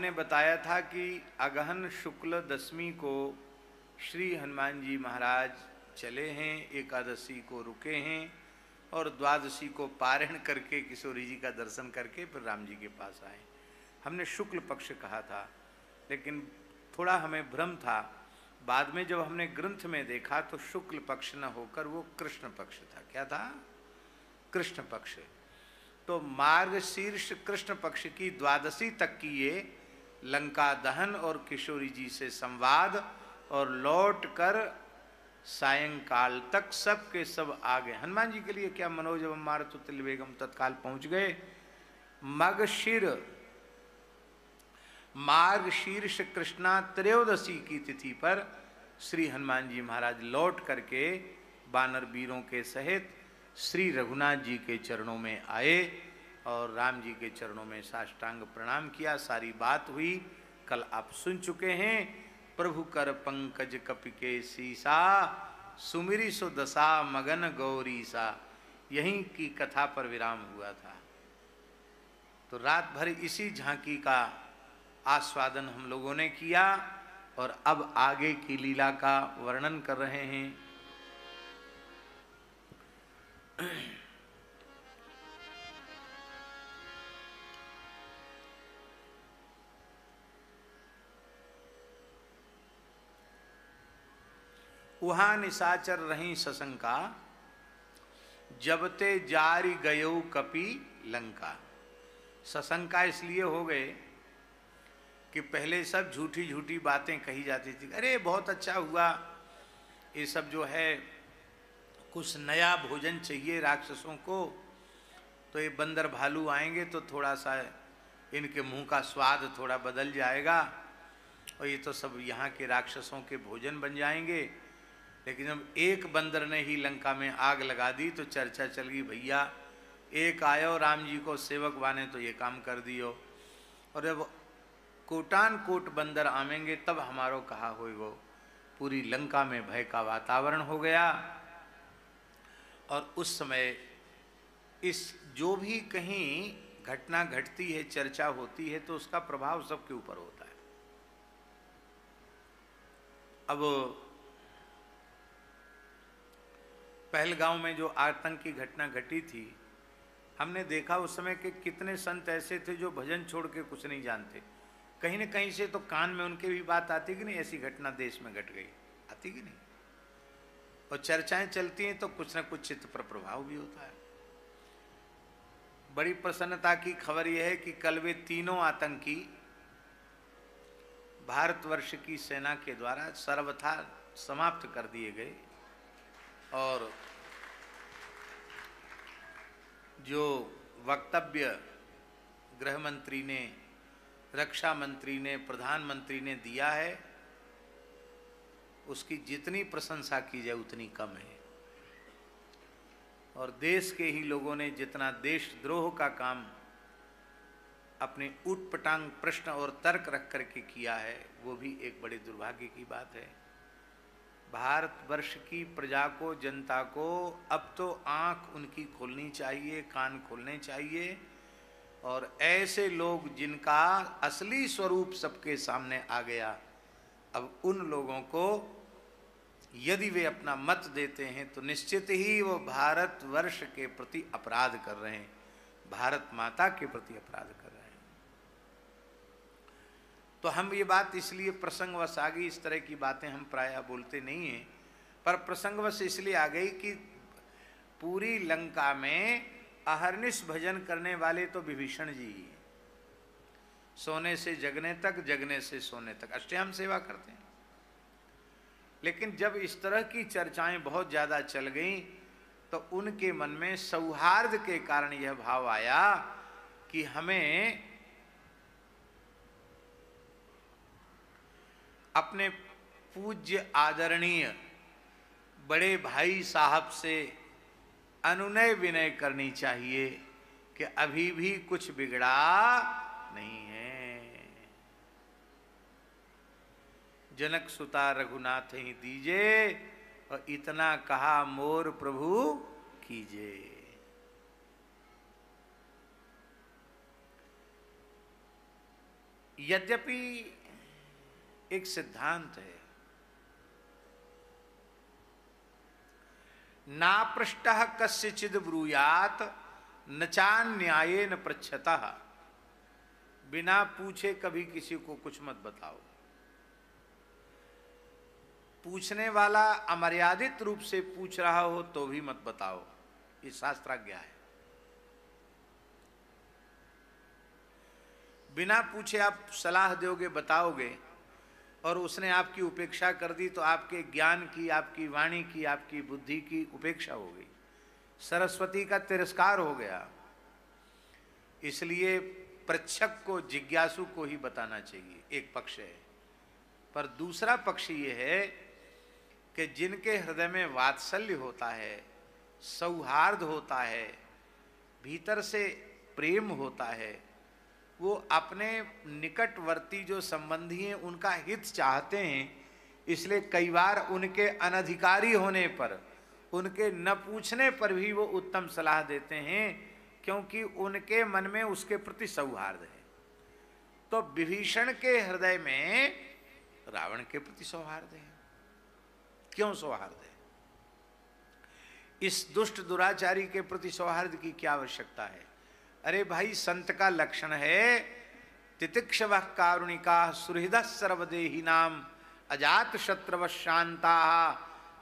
आपने बताया था कि अगहन शुक्ल दशमी को श्री हनुमान जी महाराज चले हैं, एकादशी को रुके हैं और द्वादशी को पारण करके किशोरी जी का दर्शन करके फिर राम जी के पास आए। हमने शुक्ल पक्ष कहा था, लेकिन थोड़ा हमें भ्रम था। बाद में जब हमने ग्रंथ में देखा तो शुक्ल पक्ष न होकर वो कृष्ण पक्ष था। क्या था? कृष्ण पक्ष। तो मार्गशीर्ष कृष्ण पक्ष की द्वादशी तक की ये लंका दहन और किशोरी जी से संवाद, और लौट कर सायंकाल तक सब के सब आ गए। हनुमान जी के लिए क्या मनोजवम मारुत तुल्य वेगम, तत्काल पहुंच गए। मार्गशीर्ष कृष्णा त्रयोदशी की तिथि पर श्री हनुमान जी महाराज लौट करके वानर वीरों के सहित श्री रघुनाथ जी के चरणों में आए और राम जी के चरणों में साष्टांग प्रणाम किया। सारी बात हुई, कल आप सुन चुके हैं। प्रभु कर पंकज कपि के सीसा, सुमिरी सो दशा मगन गौरी सा, यहीं की कथा पर विराम हुआ था। तो रात भर इसी झांकी का आस्वादन हम लोगों ने किया और अब आगे की लीला का वर्णन कर रहे हैं। वहां निशाचर रही सशंका, जबते जारी गयो कपि लंका। सशंका इसलिए हो गए कि पहले सब झूठी झूठी बातें कही जाती थी। अरे बहुत अच्छा हुआ, ये सब जो है कुछ नया भोजन चाहिए राक्षसों को, तो ये बंदर भालू आएंगे तो थोड़ा सा इनके मुंह का स्वाद थोड़ा बदल जाएगा और ये तो सब यहाँ के राक्षसों के भोजन बन जाएंगे। लेकिन जब एक बंदर ने ही लंका में आग लगा दी तो चर्चा चल गई, भैया एक आयो राम जी को सेवक बाने तो ये काम कर दियो, और जब कोटान कोट बंदर आवेंगे तब हमारो कहा होई वो। पूरी लंका में भय का वातावरण हो गया। और उस समय इस जो भी कहीं घटना घटती है, चर्चा होती है, तो उसका प्रभाव सबके ऊपर होता है। अब पहलगांव में जो आतंक की घटना घटी थी, हमने देखा उस समय के कितने संत ऐसे थे जो भजन छोड़ के कुछ नहीं जानते। कहीं न कहीं से तो कान में उनके भी बात आती कि नहीं, ऐसी घटना देश में घट गई, आती कि नहीं। और चर्चाएं चलती हैं तो कुछ न कुछ चित्त पर प्रभाव भी होता है। बड़ी प्रसन्नता की खबर यह है कि कल वे तीनों आतंकी भारतवर्ष की सेना के द्वारा सर्वथा समाप्त कर दिए गए। और जो वक्तव्य गृह मंत्री ने, रक्षा मंत्री ने, प्रधानमंत्री ने दिया है, उसकी जितनी प्रशंसा की जाए उतनी कम है। और देश के ही लोगों ने जितना देशद्रोह का काम अपने ऊटपटांग प्रश्न और तर्क रख करके किया है, वो भी एक बड़े दुर्भाग्य की बात है। भारतवर्ष की प्रजा को, जनता को अब तो आंख उनकी खोलनी चाहिए, कान खोलने चाहिए, और ऐसे लोग जिनका असली स्वरूप सबके सामने आ गया, अब उन लोगों को यदि वे अपना मत देते हैं तो निश्चित ही वो भारतवर्ष के प्रति अपराध कर रहे हैं, भारत माता के प्रति अपराध कर रहे हैं। तो हम ये बात इसलिए प्रसंगवश आ गई, इस तरह की बातें हम प्रायः बोलते नहीं हैं, पर प्रसंगवश इसलिए आ गई कि पूरी लंका में अहर्निश भजन करने वाले तो विभीषण जी ही हैं। सोने से जगने तक, जगने से सोने तक अष्टयाम सेवा करते हैं। लेकिन जब इस तरह की चर्चाएं बहुत ज़्यादा चल गईं तो उनके मन में सौहार्द के कारण यह भाव आया कि हमें अपने पूज्य आदरणीय बड़े भाई साहब से अनुनय विनय करनी चाहिए कि अभी भी कुछ बिगड़ा नहीं है। जनक सुता रघुनाथ ही दीजे, और इतना कहा मोर प्रभु कीजे। यद्यपि एक सिद्धांत है, नापृष्टः कस्यचिद ब्रूयात न चान्यायेन पृच्छतः, बिना पूछे कभी किसी को कुछ मत बताओ। पूछने वाला अमर्यादित रूप से पूछ रहा हो तो भी मत बताओ, ये शास्त्राज्ञा है। बिना पूछे आप सलाह दोगे, बताओगे, और उसने आपकी उपेक्षा कर दी तो आपके ज्ञान की, आपकी वाणी की, आपकी बुद्धि की उपेक्षा हो गई, सरस्वती का तिरस्कार हो गया। इसलिए पृच्छक को, जिज्ञासु को ही बताना चाहिए, एक पक्ष है। पर दूसरा पक्ष ये है कि जिनके हृदय में वात्सल्य होता है, सौहार्द होता है, भीतर से प्रेम होता है, वो अपने निकटवर्ती जो संबंधी हैं उनका हित चाहते हैं। इसलिए कई बार उनके अनधिकारी होने पर, उनके न पूछने पर भी वो उत्तम सलाह देते हैं, क्योंकि उनके मन में उसके प्रति सौहार्द है। तो विभीषण के हृदय में रावण के प्रति सौहार्द है। क्यों सौहार्द है? इस दुष्ट दुराचारी के प्रति सौहार्द की क्या आवश्यकता है? अरे भाई, संत का लक्षण है तितिक्षवः कारुणिका सुहृदः सर्वदेहिनां अजात शत्रवः शांताः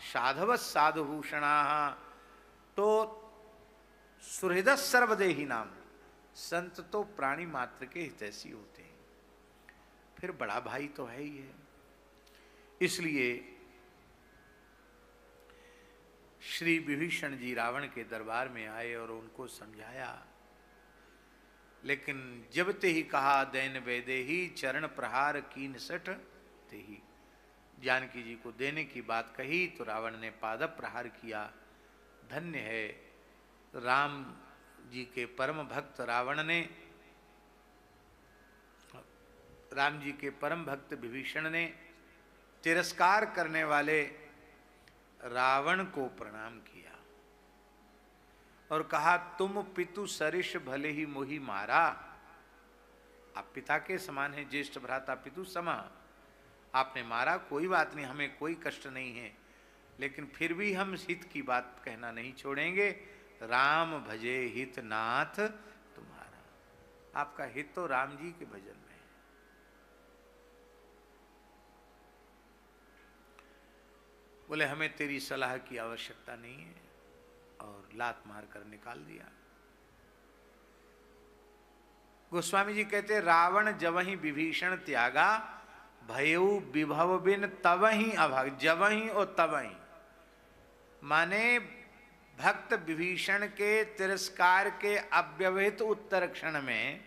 साधवः साधुभूषणाः। तो सुहृदः सर्वदेहिनां, संत तो प्राणी मात्र के हितैषी होते हैं, फिर बड़ा भाई तो है ही है। इसलिए श्री विभीषण जी रावण के दरबार में आए और उनको समझाया, लेकिन जब ते ही कहा दैन वेदे ही चरण प्रहार कीन सठ ते ही, जानकी जी को देने की बात कही तो रावण ने पाद प्रहार किया। धन्य है राम जी के परम भक्त रावण ने, राम जी के परम भक्त विभीषण ने तिरस्कार करने वाले रावण को प्रणाम किया और कहा, तुम पितु सरिष भले ही मोहि मारा। आप पिता के समान है, ज्येष्ठ भ्राता पितु समा, आपने मारा, कोई बात नहीं, हमें कोई कष्ट नहीं है, लेकिन फिर भी हम हित की बात कहना नहीं छोड़ेंगे। राम भजे हित नाथ तुम्हारा, आपका हित तो राम जी के भजन में है। बोले, हमें तेरी सलाह की आवश्यकता नहीं है, और लात मार कर निकाल दिया। गोस्वामी जी कहते, रावण जवहीं विभीषण त्यागा भयउ विभव बिन तवहीं अभाग। जवहीं और तवहीं माने भक्त विभीषण के तिरस्कार के अव्यवहित उत्तर क्षण में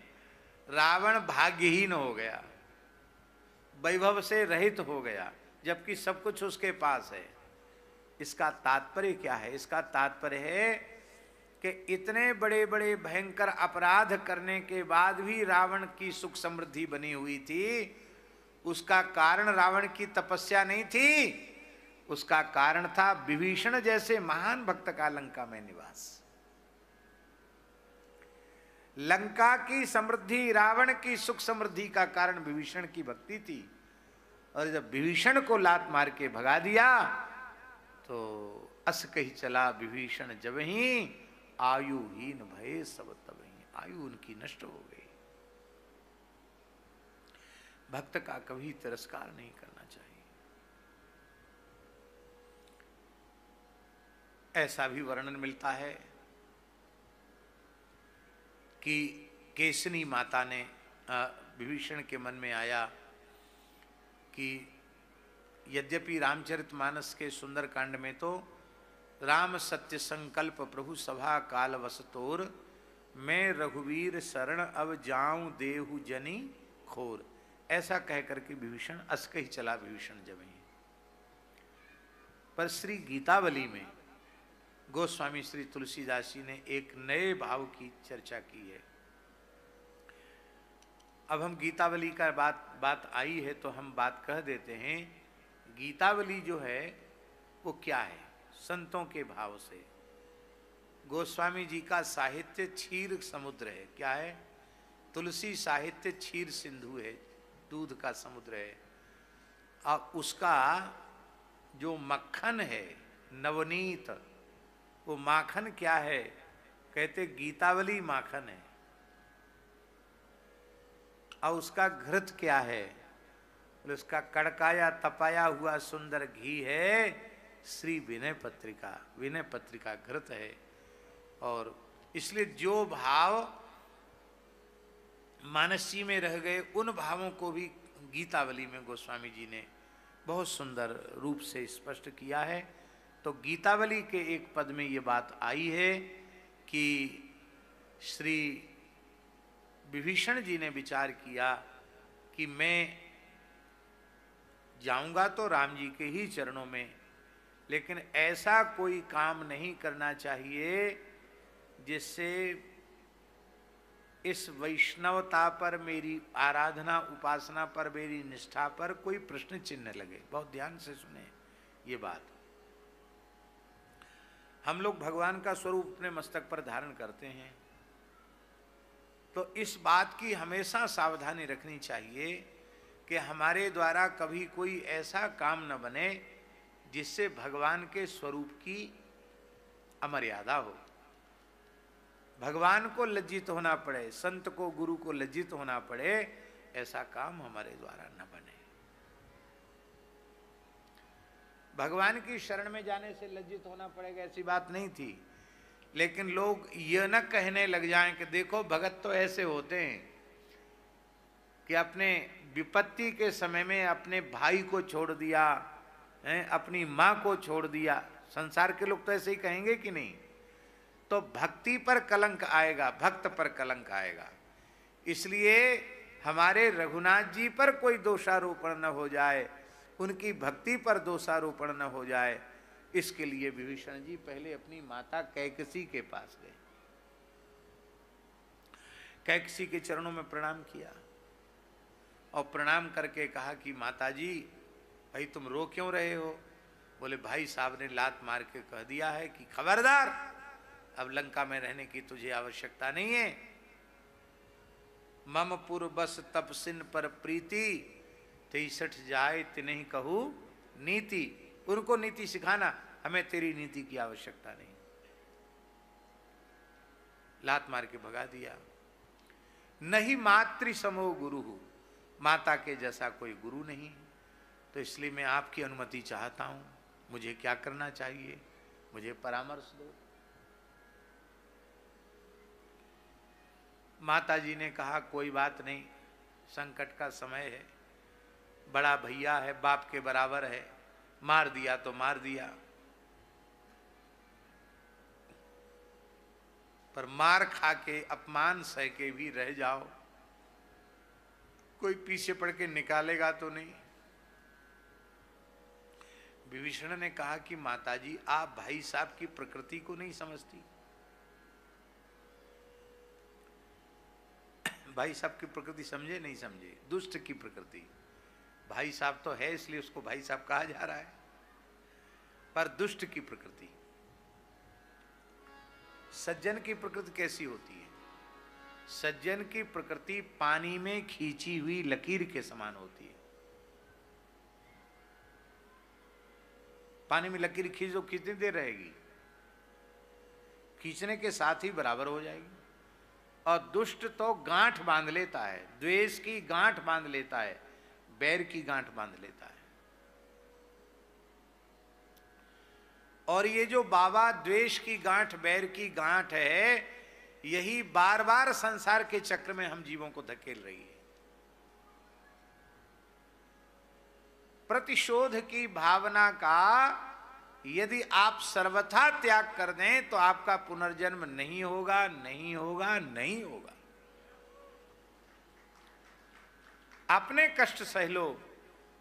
रावण भाग्यहीन हो गया, वैभव से रहित हो गया, जबकि सब कुछ उसके पास है। इसका तात्पर्य क्या है? इसका तात्पर्य है कि इतने बड़े बड़े भयंकर अपराध करने के बाद भी रावण की सुख समृद्धि बनी हुई थी। उसका कारण रावण की तपस्या नहीं थी, उसका कारण था विभीषण जैसे महान भक्त का लंका में निवास। लंका की समृद्धि, रावण की सुख समृद्धि का कारण विभीषण की भक्ति थी। और जब विभीषण को लात मार के भगा दिया तो अस कही चला विभीषण जबहीं आयुहीन भये सब तबहीं। आयु उनकी नष्ट हो गई। भक्त का कभी तिरस्कार नहीं करना चाहिए। ऐसा भी वर्णन मिलता है कि केसनी माता ने विभीषण के मन में आया कि यद्यपि रामचरितमानस के सुंदरकांड में तो राम सत्य संकल्प प्रभु सभा काल वसतोर, मैं रघुवीर शरण अब जाऊं देहु जनी खोर, ऐसा कह करके विभीषण अस कही चला विभीषण जबहीं। पर श्री गीतावली में गोस्वामी श्री तुलसीदास जी ने एक नए भाव की चर्चा की है। अब हम गीतावली का बात आई है तो हम बात कह देते हैं। गीतावली जो है वो क्या है? संतों के भाव से। गोस्वामी जी का साहित्य क्षीर समुद्र है। क्या है? तुलसी साहित्य क्षीर सिंधु है, दूध का समुद्र है। अब उसका जो मक्खन है नवनीत, वो माखन क्या है? कहते गीतावली माखन है। और उसका घृत क्या है? उसका कड़काया तपाया हुआ सुंदर घी है, श्री विनय पत्रिका, विनय पत्रिका घृत है। और इसलिए जो भाव मानसी में रह गए, उन भावों को भी गीतावली में गोस्वामी जी ने बहुत सुंदर रूप से स्पष्ट किया है। तो गीतावली के एक पद में ये बात आई है कि श्री विभीषण जी ने विचार किया कि मैं जाऊंगा तो राम जी के ही चरणों में, लेकिन ऐसा कोई काम नहीं करना चाहिए जिससे इस वैष्णवता पर, मेरी आराधना उपासना पर, मेरी निष्ठा पर कोई प्रश्न चिन्ह लगे। बहुत ध्यान से सुने ये बात। हम लोग भगवान का स्वरूप अपने मस्तक पर धारण करते हैं, तो इस बात की हमेशा सावधानी रखनी चाहिए कि हमारे द्वारा कभी कोई ऐसा काम न बने जिससे भगवान के स्वरूप की अमर्यादा हो, भगवान को लज्जित होना पड़े, संत को, गुरु को लज्जित होना पड़े, ऐसा काम हमारे द्वारा न बने। भगवान की शरण में जाने से लज्जित होना पड़ेगा ऐसी बात नहीं थी, लेकिन लोग यह न कहने लग जाएं कि देखो भगत तो ऐसे होते हैं कि अपने विपत्ति के समय में अपने भाई को छोड़ दिया, अपनी माँ को छोड़ दिया। संसार के लोग तो ऐसे ही कहेंगे कि नहीं? तो भक्ति पर कलंक आएगा, भक्त पर कलंक आएगा। इसलिए हमारे रघुनाथ जी पर कोई दोषारोपण न हो जाए, उनकी भक्ति पर दोषारोपण न हो जाए, इसके लिए विभीषण जी पहले अपनी माता कैकसी के पास गए, कैकसी के चरणों में प्रणाम किया और प्रणाम करके कहा कि माता जी, भाई तुम रो क्यों रहे हो? बोले भाई साहब ने लात मार के कह दिया है कि खबरदार, अब लंका में रहने की तुझे आवश्यकता नहीं है। मम पुर बस तपसिन पर प्रीति, 63 जाए तिन्हीं कहू नीति। उनको नीति सिखाना, हमें तेरी नीति की आवश्यकता नहीं। लात मार के भगा दिया। नहीं मातृ समो गुरु, माता के जैसा कोई गुरु नहीं, तो इसलिए मैं आपकी अनुमति चाहता हूं, मुझे क्या करना चाहिए, मुझे परामर्श दो। माता जी ने कहा कोई बात नहीं, संकट का समय है, बड़ा भैया है, बाप के बराबर है, मार दिया तो मार दिया, पर मार खा के अपमान सह के भी रह जाओ, कोई पीछे पड़ के निकालेगा तो नहीं। विभीषण ने कहा कि माताजी, आप भाई साहब की प्रकृति को नहीं समझती। भाई साहब की प्रकृति समझे नहीं समझे? दुष्ट की प्रकृति। भाई साहब तो है इसलिए उसको भाई साहब कहा जा रहा है, पर दुष्ट की प्रकृति। सज्जन की प्रकृति कैसी होती है? सज्जन की प्रकृति पानी में खींची हुई लकीर के समान होती है। पानी में लकीर खींचो, कितनी देर रहेगी? खींचने के साथ ही बराबर हो जाएगी। और दुष्ट तो गांठ बांध लेता है, द्वेष की गांठ बांध लेता है, बैर की गांठ बांध लेता है। और ये जो बाबा द्वेष की गांठ, बैर की गांठ है, यही बार बार संसार के चक्र में हम जीवों को धकेल रही है। प्रतिशोध की भावना का यदि आप सर्वथा त्याग कर दें तो आपका पुनर्जन्म नहीं होगा, नहीं होगा, नहीं होगा। अपने कष्ट सह लो,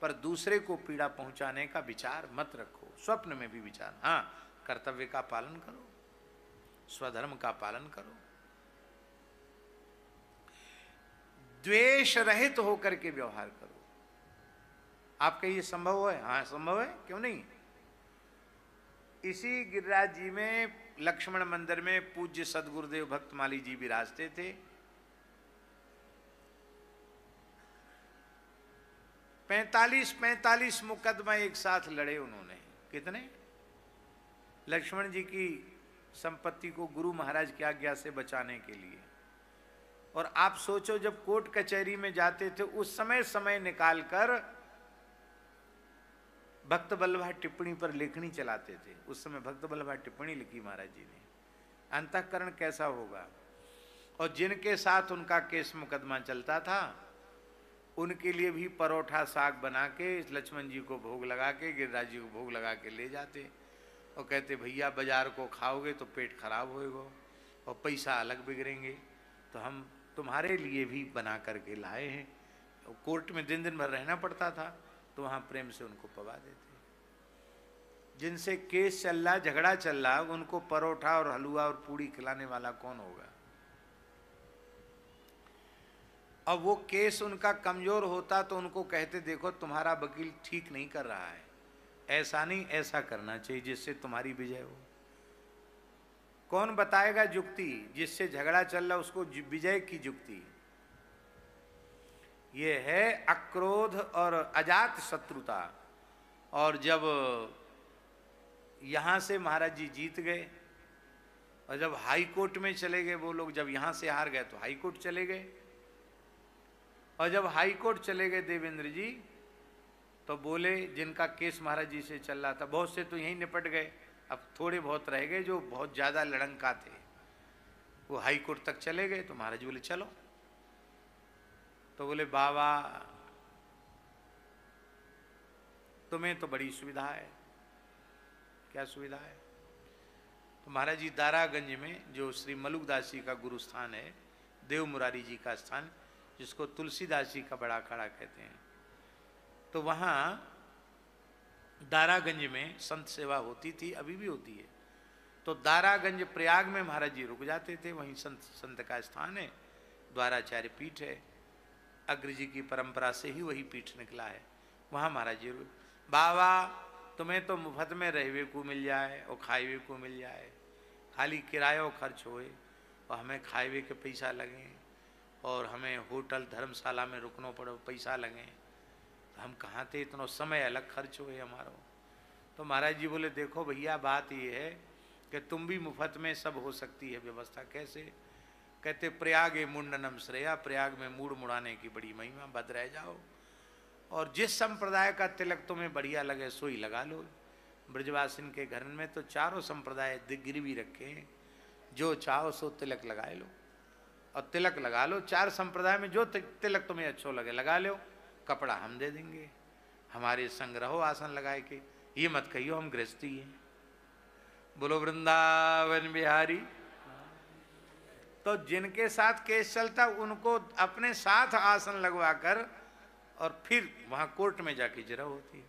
पर दूसरे को पीड़ा पहुंचाने का विचार मत रखो। स्वप्न में भी विचार, हाँ, कर्तव्य का पालन करो, स्वधर्म का पालन करो, द्वेष रहित होकर के व्यवहार करो। आपके ये संभव है? हाँ संभव है, क्यों नहीं। इसी गिरिराज जी में लक्ष्मण मंदिर में पूज्य सदगुरुदेव भक्तमाली जी विराजते थे। 45 मुकदमा एक साथ लड़े उन्होंने। कितने? लक्ष्मण जी की संपत्ति को गुरु महाराज की आज्ञा से बचाने के लिए। और आप सोचो, जब कोर्ट कचहरी में जाते थे उस समय निकालकर भक्त वल्लभा टिप्पणी पर लेखनी चलाते थे। उस समय भक्त वल्लभा टिप्पणी लिखी महाराज जी ने। अंतःकरण कैसा होगा। और जिनके साथ उनका केस मुकदमा चलता था उनके लिए भी परोठा साग बना के लक्ष्मण जी को भोग लगा के, गिरिराज जी को भोग लगा के ले जाते और कहते भैया बाजार को खाओगे तो पेट खराब होएगा और पैसा अलग बिगड़ेंगे, तो हम तुम्हारे लिए भी बना करके लाए हैं। कोर्ट में दिन दिन भर रहना पड़ता था, तो वहाँ प्रेम से उनको पवा देते। जिनसे केस चल रहा, झगड़ा चल रहा, उनको परोठा और हलवा और पूड़ी खिलाने वाला कौन होगा। अब वो केस उनका कमजोर होता तो उनको कहते देखो तुम्हारा वकील ठीक नहीं कर रहा है, ऐसा नहीं ऐसा करना चाहिए जिससे तुम्हारी विजय हो। कौन बताएगा जुक्ति? जिससे झगड़ा चल रहा उसको विजय की जुक्ति। ये है अक्रोध और अजात शत्रुता। और जब यहां से महाराज जी जीत गए और जब हाई कोर्ट में चले गए वो लोग, जब यहां से हार गए तो हाई कोर्ट चले गए। और जब हाई कोर्ट चले गए देवेंद्र जी, तो बोले जिनका केस महाराज जी से चल रहा था, बहुत से तो यहीं निपट गए, अब थोड़े बहुत रह गए जो बहुत ज्यादा लड़ंका थे, वो हाई कोर्ट तक चले गए। तो महाराज जी बोले चलो। तो बोले बाबा तुम्हें तो बड़ी सुविधा है। क्या सुविधा है? तो महाराज जी दारागंज में जो श्री मलुकदास जी का गुरु स्थान है, देव मुरारी जी का स्थान, जिसको तुलसीदास जी का बड़ा अखाड़ा कहते हैं, तो वहाँ दारागंज में संत सेवा होती थी, अभी भी होती है। तो दारागंज प्रयाग में महाराज जी रुक जाते थे, वहीं संत का स्थान है, द्वाराचार्य पीठ है, अग्र जी की परंपरा से ही वही पीठ निकला है। वहाँ महाराज जी बाबा तुम्हें तो मुफ्त में रहवे को मिल जाए और खाएवे को मिल जाए, खाली किराया खर्च होए और हमें खाएवे के पैसा लगे और हमें होटल धर्मशाला में रुकना पड़े पैसा लगे, तो हम कहाँ थे, इतना समय अलग खर्च हुए हमारा। तो महाराज जी बोले देखो भैया बात ये है कि तुम भी मुफ्त में सब हो सकती है व्यवस्था। कैसे? कहते प्रयाग मुंडनम श्रेया, प्रयाग में मूड मुड़ाने की बड़ी महिमा, बद रह जाओ और जिस संप्रदाय का तिलक तुम्हें बढ़िया लगे सोई लगा लो। ब्रजवासिन के घर में तो चारों संप्रदाय गिरवी रखे हैं, जो चाहो सो तिलक लगा लो और तिलक लगा लो। चार संप्रदाय में जो तिलक तुम्हें अच्छो लगे लगा लो, कपड़ा हम दे देंगे, हमारे संग रहो आसन लगाए के, ये मत कहियो हम गृहस्थी हैं। बोलो वृंदावन बिहारी। तो जिनके साथ केस चलता उनको अपने साथ आसन लगवाकर और फिर वहां कोर्ट में जाके जरा होती है।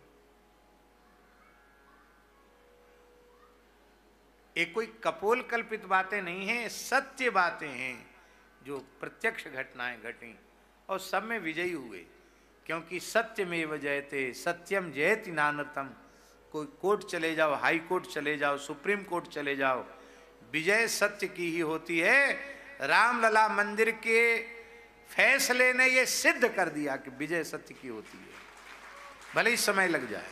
एक कोई कपोल कल्पित बातें नहीं है, सत्य बातें हैं जो प्रत्यक्ष घटनाएं घटी और सब में विजयी हुए। क्योंकि सत्य में वजयते, सत्यम जयति नानतम। कोई कोर्ट चले जाओ, हाई कोर्ट चले जाओ, सुप्रीम कोर्ट चले जाओ, विजय सत्य की ही होती है। रामलला मंदिर के फैसले ने ये सिद्ध कर दिया कि विजय सत्य की होती है, भले ही समय लग जाए।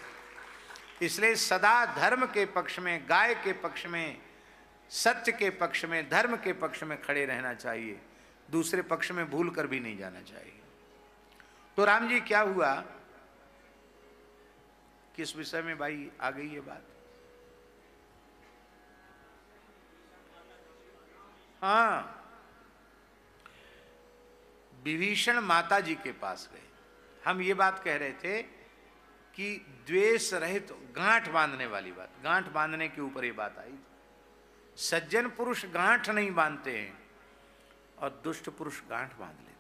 इसलिए सदा धर्म के पक्ष में, गाय के पक्ष में, सत्य के पक्ष में, धर्म के पक्ष में खड़े रहना चाहिए, दूसरे पक्ष में भूल कर भी नहीं जाना चाहिए। तो राम जी क्या हुआ, किस विषय में भाई आ गई ये बात? हाँ, विभीषण माता जी के पास गए। हम ये बात कह रहे थे कि द्वेष रहित गांठ बांधने वाली बात, गांठ बांधने के ऊपर ये बात आई। सज्जन पुरुष गांठ नहीं बांधते हैं और दुष्ट पुरुष गांठ बांध लेते हैं।